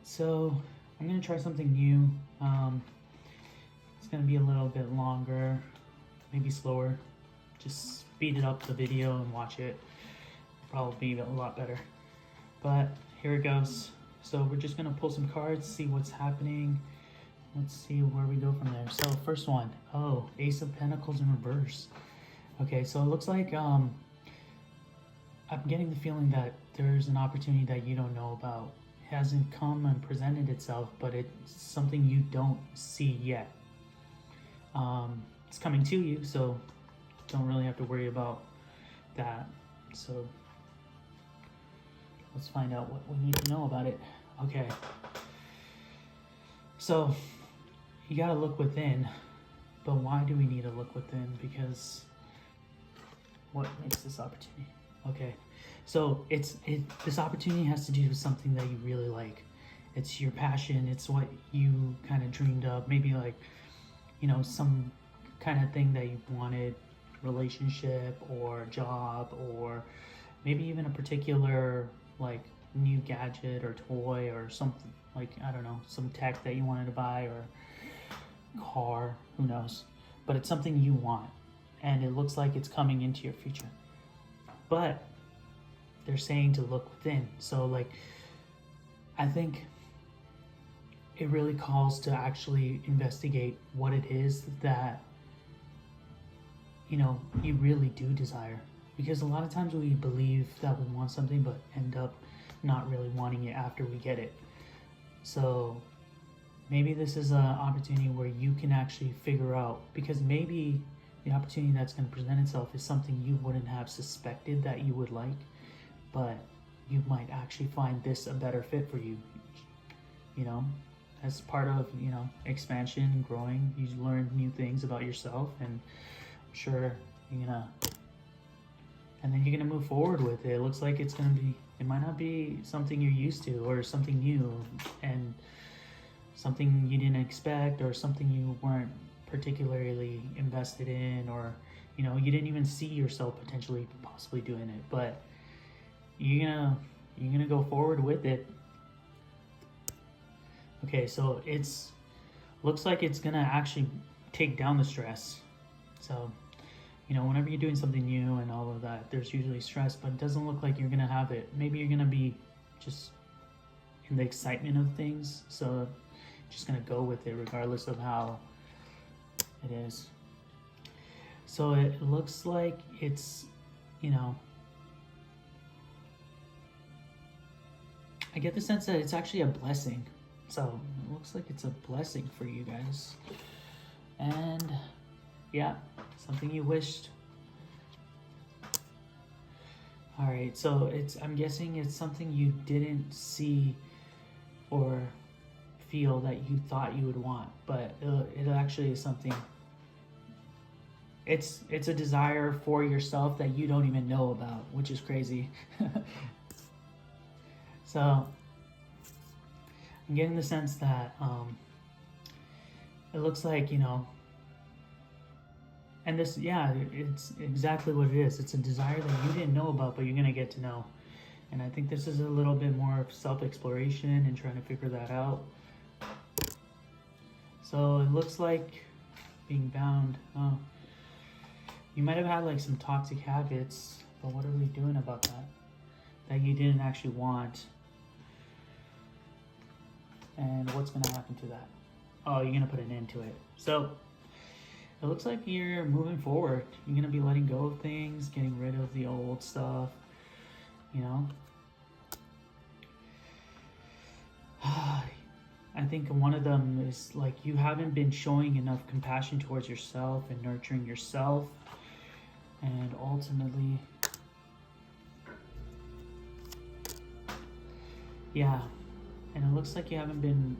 So I'm gonna try something new. It's gonna be a little bit longer, maybe slower. Just speed it up the video and watch it. Probably be a lot better. But here it goes. So we're just gonna pull some cards, see what's happening. Let's see where we go from there. So first one, oh, Ace of Pentacles in reverse. Okay, so it looks like I'm getting the feeling that there's an opportunity that you don't know about. It hasn't come and presented itself, but it's something you don't see yet. It's coming to you, so don't really have to worry about that. So let's find out what we need to know about it. Okay. So you gotta look within, but why do we need to look within? Because what makes this opportunity? Okay, so this opportunity has to do with something that you really like. It's your passion. It's what you kind of dreamed of. Maybe like, some kind of thing that you wanted, relationship or job, or maybe even a particular like new gadget or toy or something like, I don't know, some tech that you wanted to buy or car, who knows. But it's something you want, and it looks like it's coming into your future. But they're saying to look within. So like, I think it really calls to actually investigate what it is that you really do desire. Because a lot of times we believe that we want something but end up not really wanting it after we get it. So maybe this is an opportunity where you can actually figure out, because maybe the opportunity that's going to present itself is something you wouldn't have suspected that you would like, but you might actually find this a better fit for you. As part of expansion and growing, you learn new things about yourself, and I'm sure and then you're gonna move forward with it. It looks like it might not be something you're used to, or something new, and something you didn't expect, or something you weren't particularly invested in, or you didn't even see yourself potentially possibly doing it, but you're gonna go forward with it. Okay, so looks like it's gonna actually take down the stress. So whenever you're doing something new and all of that, there's usually stress, but it doesn't look like you're gonna have it. Maybe you're gonna be just in the excitement of things, so just gonna go with it regardless of how it is. So it looks like it's I get the sense that it's actually a blessing. So it looks like it's a blessing for you guys, and yeah, something you wished. All right, so I'm guessing it's something you didn't see or feel that you thought you would want, but it actually is something. It's a desire for yourself that you don't even know about, which is crazy. So I'm getting the sense that it looks like and this, yeah, it's exactly what it is. It's a desire that you didn't know about, but you're gonna get to know. And I think this is a little bit more of self-exploration and trying to figure that out. So it looks like being bound. Oh, you might have had like some toxic habits, but what are we doing about that? That you didn't actually want. And what's gonna happen to that? Oh, you're gonna put an end to it. So it looks like you're moving forward. You're gonna be letting go of things, getting rid of the old stuff, I think one of them is like you haven't been showing enough compassion towards yourself and nurturing yourself, and ultimately, yeah, and it looks like you haven't been,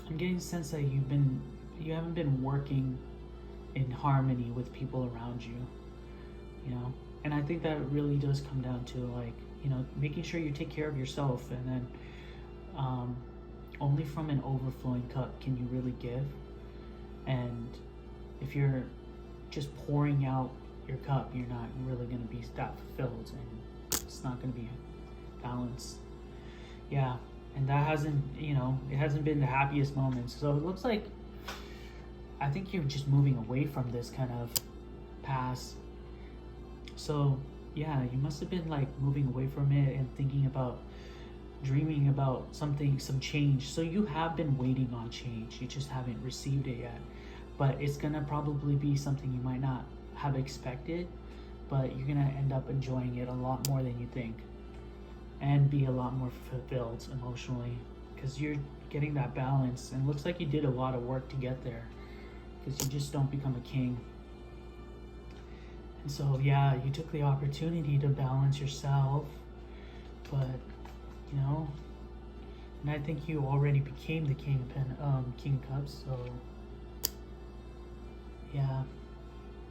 I'm getting the sense that you haven't been working in harmony with people around you, and I think that really does come down to like, making sure you take care of yourself, and then only from an overflowing cup can you really give. And if you're just pouring out your cup, you're not really going to be that fulfilled, and it's not going to be balance. Yeah, and that hasn't, it hasn't been the happiest moments. So it looks like I think you're just moving away from this kind of past. So yeah, you must have been like moving away from it and thinking about, dreaming about something, some change. So you have been waiting on change, you just haven't received it yet. But it's gonna probably be something you might not have expected, but you're gonna end up enjoying it a lot more than you think, and be a lot more fulfilled emotionally, because you're getting that balance. And it looks like you did a lot of work to get there, because you just don't become a king. And so yeah, you took the opportunity to balance yourself, but and I think you already became the king of cups. So yeah,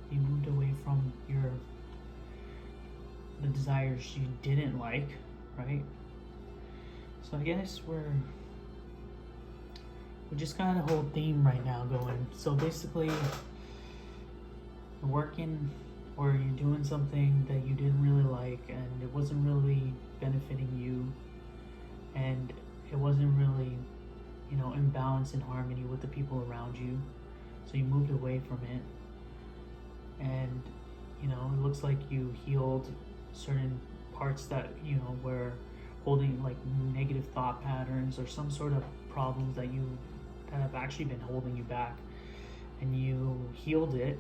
you moved away from the desires you didn't like, right? So I guess we just got a whole theme right now going. So basically, you're working, or you're doing something that you didn't really like, and it wasn't really benefiting you, and it wasn't really, in balance and harmony with the people around you. So you moved away from it, and it looks like you healed certain parts that were holding, like negative thought patterns or some sort of problems that have actually been holding you back, and you healed it.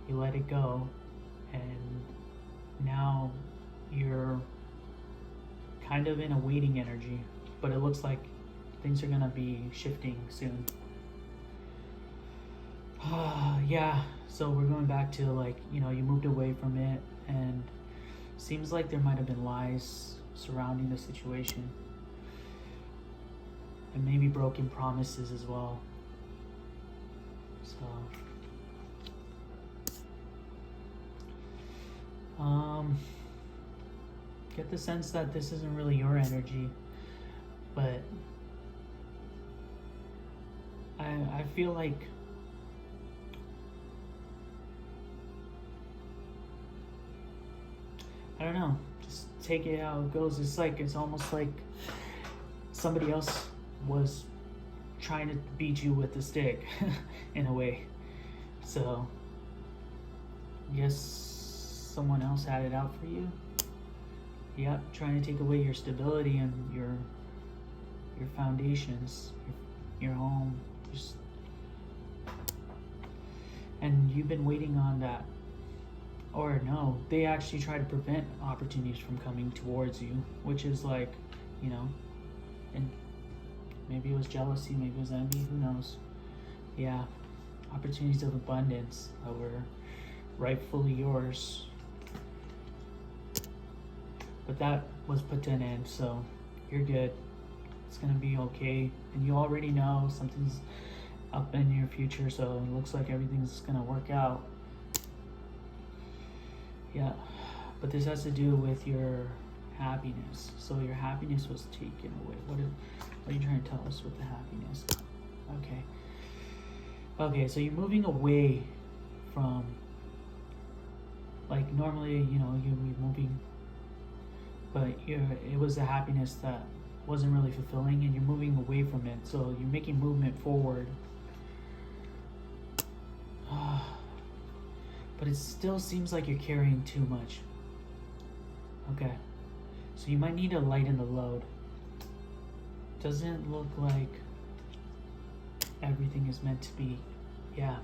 You let it go, and now you're kind of in a waiting energy, but it looks like things are gonna be shifting soon. Yeah, so we're going back to like, you moved away from it, and seems like there might have been lies surrounding the situation, and maybe broken promises as well. So get the sense that this isn't really your energy, but I feel like I don't know, just take it how it goes. It's almost like somebody else was trying to beat you with a stick in a way. So I guess someone else had it out for you. Yep, trying to take away your stability and your foundations, your home, and you've been waiting on that. Or no, they actually try to prevent opportunities from coming towards you, which is like, and maybe it was jealousy, maybe it was envy, who knows. Yeah, opportunities of abundance that were rightfully yours, but that was put to an end. So you're good, it's gonna be okay, and you already know something's up in your future, so it looks like everything's gonna work out. Yeah, but this has to do with your happiness. So your happiness was taken away. What are you trying to tell us with the happiness? Okay, so you're moving away from, like, normally, you'd be moving, but it was the happiness that wasn't really fulfilling, and you're moving away from it. So you're making movement forward. But it still seems like you're carrying too much. Okay, so you might need to lighten the load. Doesn't look like everything is meant to be. Yeah,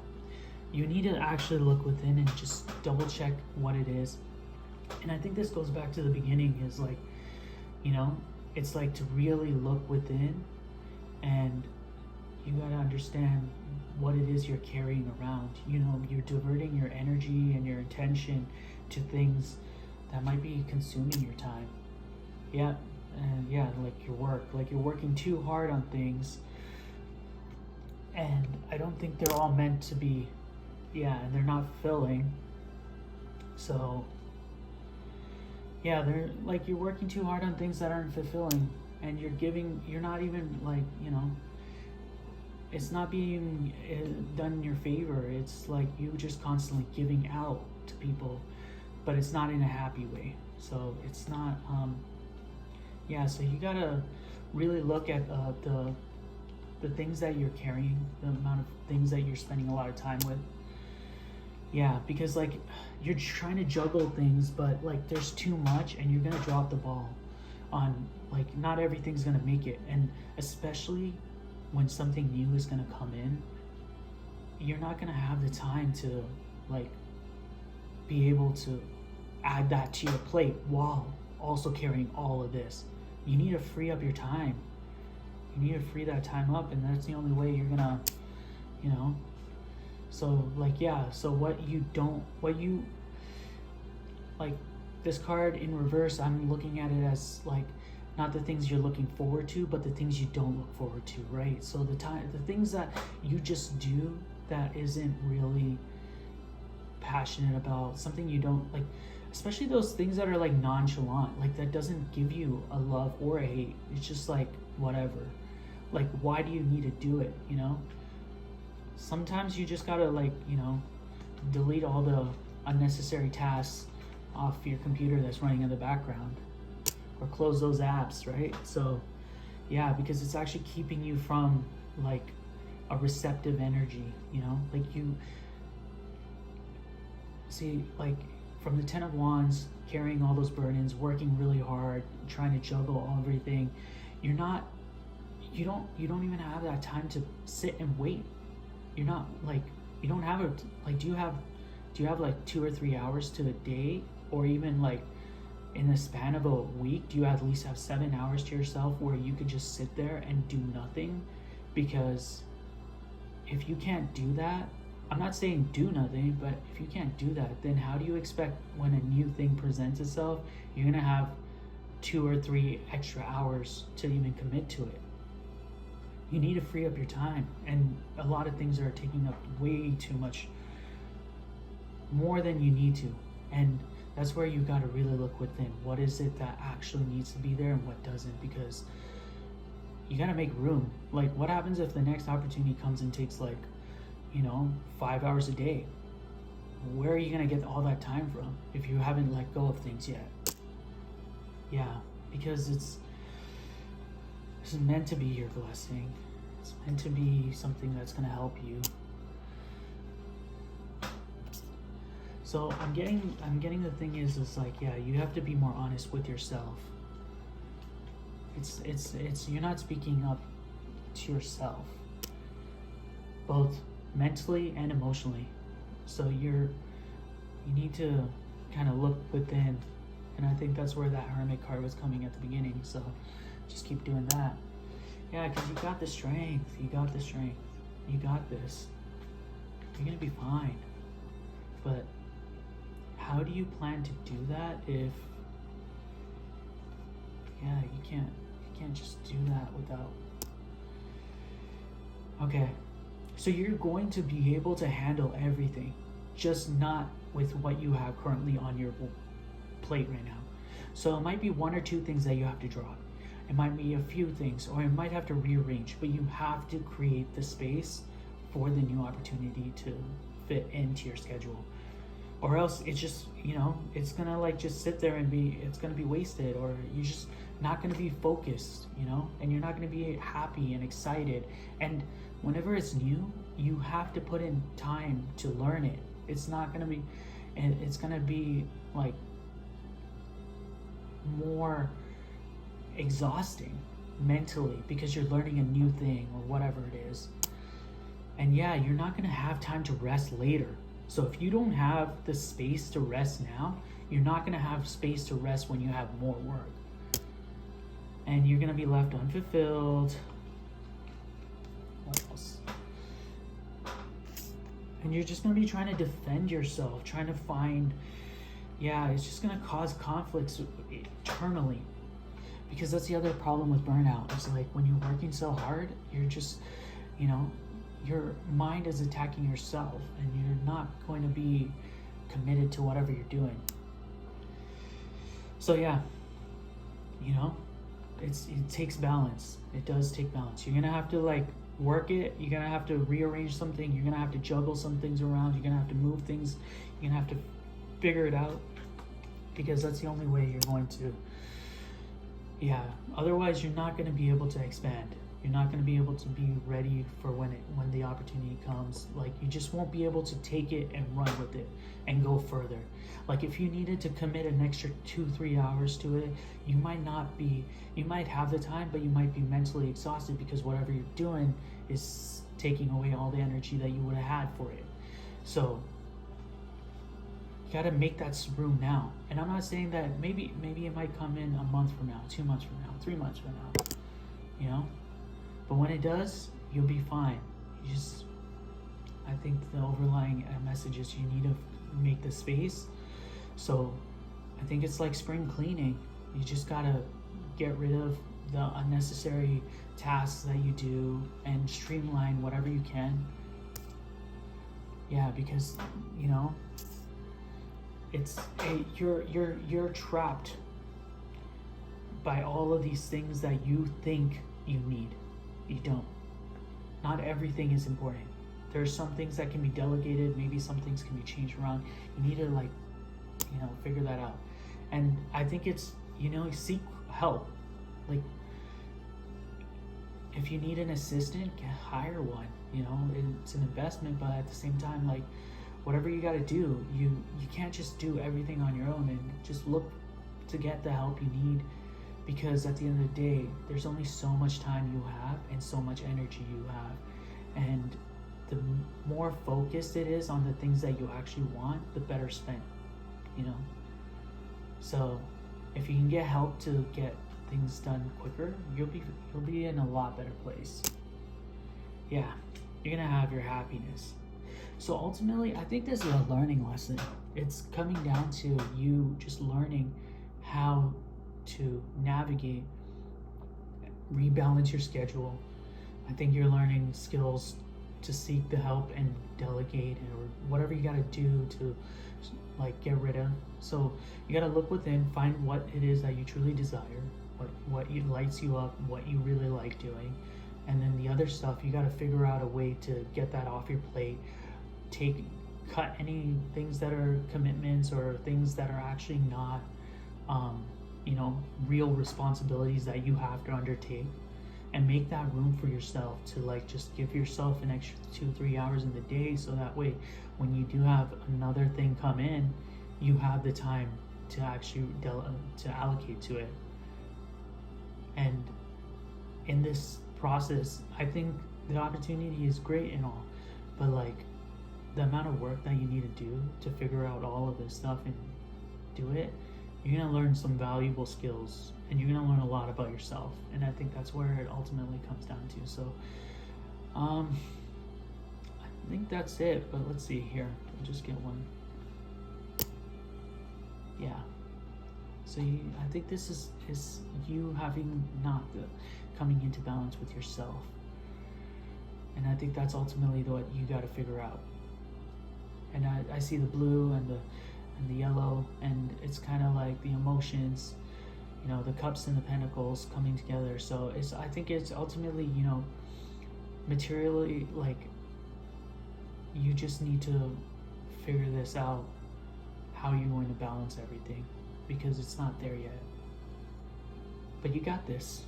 you need to actually look within and just double check what it is. And I think this goes back to the beginning, is like, it's like to really look within, and you gotta understand what it is you're carrying around. You're diverting your energy and your attention to things that might be consuming your time. Yeah, and yeah, like your work, like you're working too hard on things, and I don't think they're all meant to be. Yeah, and they're not fulfilling. So yeah, they're like, you're working too hard on things that aren't fulfilling, and you're not even like, it's not being done in your favor. It's like you just constantly giving out to people, but it's not in a happy way. So it's not, yeah, so you gotta really look at the things that you're carrying, the amount of things that you're spending a lot of time with. Yeah, because like you're trying to juggle things, but like there's too much and you're gonna drop the ball on, like, not everything's gonna make it. And especially when something new is gonna come in, you're not gonna have the time to like be able to add that to your plate while also carrying all of this. You need to free up your time. You need to free that time up, and that's the only way you're gonna, you know. So like, yeah, so what you like, this card in reverse, I'm looking at it as like not the things you're looking forward to, but the things you don't look forward to, right? So the things that you just do that isn't really passionate about, something you don't like, especially those things that are like nonchalant, like that doesn't give you a love or a hate. It's just like whatever. Like, why do you need to do it, you know? Sometimes you just gotta, like, you know, delete all the unnecessary tasks off your computer that's running in the background, or close those apps, right? So yeah, because it's actually keeping you from like a receptive energy, you know? Like, you see, like, from the 10 of Wands, carrying all those burdens, working really hard, trying to juggle everything, you don't even have that time to sit and wait. You're not like, you don't have like, do you have like 2 or 3 hours to a day, or even like in the span of a week, do you at least have 7 hours to yourself where you could just sit there and do nothing? Because if you can't do that, I'm not saying do nothing, but if you can't do that, then how do you expect when a new thing presents itself, you're gonna have 2 or 3 extra hours to even commit to it? You need to free up your time, and a lot of things are taking up way too much, more than you need to. And that's where you got to really look within. What is it that actually needs to be there and what doesn't? Because you got to make room. Like, what happens if the next opportunity comes and takes like, you know, 5 hours a day? Where are you going to get all that time from if you haven't let go of things yet? Yeah, because it's meant to be your blessing. It's meant to be something that's going to help you. So I'm getting the thing is like, yeah, you have to be more honest with yourself. It's you're not speaking up to yourself, both mentally and emotionally. So you need to kind of look within, and I think that's where that Hermit card was coming at the beginning. So just keep doing that. Yeah, because you got the strength. You got the strength. You got this. You're gonna be fine. But how do you plan to do that if, yeah, you can't just do that without. Okay, so you're going to be able to handle everything, just not with what you have currently on your plate right now. So it might be 1 or 2 things that you have to drop. It might be a few things, or it might have to rearrange, but you have to create the space for the new opportunity to fit into your schedule. Or else it's just, you know, it's gonna like just sit there and it's gonna be wasted, or you're just not gonna be focused, you know, and you're not gonna be happy and excited. And whenever it's new, you have to put in time to learn it. It's not gonna be, and it's gonna be like more exhausting mentally because you're learning a new thing or whatever it is. And yeah, you're not gonna have time to rest later. So if you don't have the space to rest now, you're not gonna have space to rest when you have more work. And you're gonna be left unfulfilled. What else? And you're just gonna be trying to defend yourself, trying to find, yeah, it's just gonna cause conflicts internally. Because that's the other problem with burnout. It's like when you're working so hard, you're just, you know, your mind is attacking yourself and you're not going to be committed to whatever you're doing. So yeah, you know, it takes balance. It does take balance. You're gonna have to like work it. You're gonna have to rearrange something. You're gonna have to juggle some things around. You're gonna have to move things. You're gonna have to figure it out. because that's the only way you're going to, yeah, otherwise you're not going to be able to expand. You're not going to be able to be ready for when the opportunity comes. Like, you just won't be able to take it and run with it and go further. Like, if you needed to commit an extra 2-3 hours to it, you might have the time, but you might be mentally exhausted because whatever you're doing is taking away all the energy that you would have had for it. So you got to make that room now. And I'm not saying that maybe it might come in a month from now, 2 months from now, 3 months from now, you know? But when it does, you'll be fine. I think the overlying message is you need to make the space. So I think it's like spring cleaning. You just gotta get rid of the unnecessary tasks that you do and streamline whatever you can. Yeah, because you're trapped by all of these things that you think you need. You don't. Not everything is important. There's some things that can be delegated. Maybe some things can be changed around. You need to figure that out. And I think it's, seek help. Like, if you need an assistant, hire one. It's an investment, but at the same time, like, whatever you got to do, you can't just do everything on your own, and just look to get the help you need. Because at the end of the day, there's only so much time you have and so much energy you have. And the more focused it is on the things that you actually want, the better spent, So if you can get help to get things done quicker, you'll be in a lot better place. Yeah, you're gonna have your happiness. So ultimately, I think this is a learning lesson. It's coming down to you just learning how to navigate, rebalance your schedule. I think you're learning skills to seek the help and delegate, or whatever you got to do to get rid of. So you got to look within, find what it is that you truly desire, what lights you up, what you really like doing, and then the other stuff, you got to figure out a way to get that off your plate. Cut any things that are commitments or things that are actually not real responsibilities that you have to undertake, and make that room for yourself to just give yourself an extra 2-3 hours in the day, so that way when you do have another thing come in, you have the time to actually to allocate to it. And in this process, I think the opportunity is great and all, but the amount of work that you need to do to figure out all of this stuff and do it, you're going to learn some valuable skills, and you're going to learn a lot about yourself. And I think that's where it ultimately comes down to. So I think that's it, but let's see here. I'll just get one. Yeah. So I think this is you having coming into balance with yourself. And I think that's ultimately what you got to figure out. And I see the blue and the yellow, and it's kind of like the emotions, the cups and the pentacles coming together. So I think it's ultimately, materially, you just need to figure this out, how you're going to balance everything, because it's not there yet. But you got this.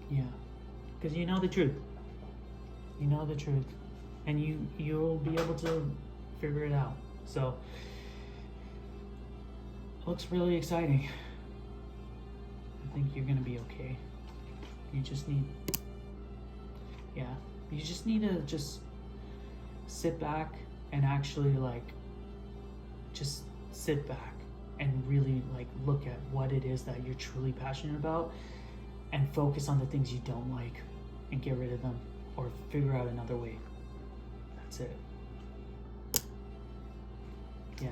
Yeah, because you know the truth. You know the truth, and you'll be able to figure it out. So it looks really exciting. I think you're gonna be okay. You just need to just sit back and actually just sit back and really look at what it is that you're truly passionate about, and focus on the things you don't like and get rid of them, or figure out another way. That's it. Yeah.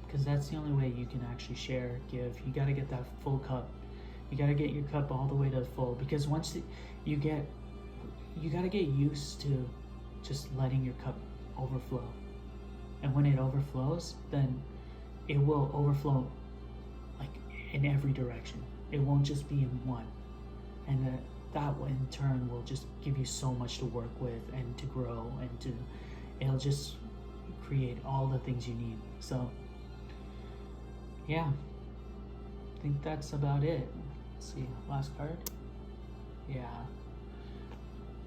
Because that's the only way you can actually share, give. You got to get that full cup. You got to get your cup all the way to full, because once you got to get used to just letting your cup overflow. And when it overflows, then it will overflow in every direction. It won't just be in one. And that in turn will just give you so much to work with and to grow, and it'll just create all the things you need. So, yeah, I think that's about it. Let's see, last card. Yeah.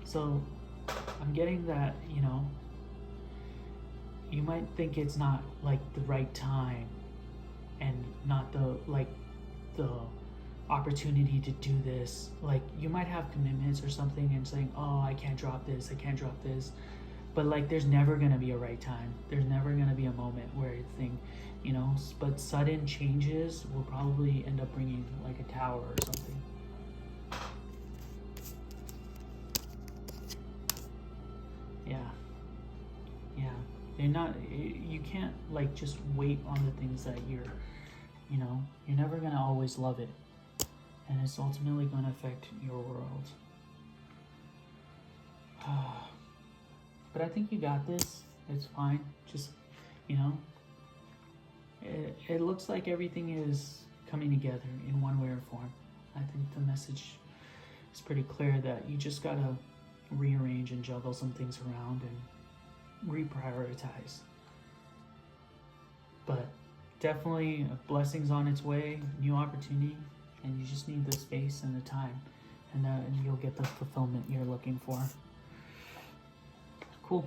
So, I'm getting that, you know, you might think it's not like the right time and not the opportunity to do this. Like, you might have commitments or something and saying, oh, I can't drop this, I can't drop this. But like, there's never gonna be a right time. There's never gonna be a moment where you think, you know, but sudden changes will probably end up bringing like a tower or something. Yeah. Yeah. They're not, you can't like just wait on the things that you know, you're never gonna always love it. And it's ultimately gonna affect your world. But I think you got this. It's fine. Just, you know, it looks like everything is coming together in one way or form. I think the message is pretty clear that you just gotta rearrange and juggle some things around and reprioritize. But definitely blessings on its way, new opportunity, and you just need the space and the time, and you'll get the fulfillment you're looking for. Cool.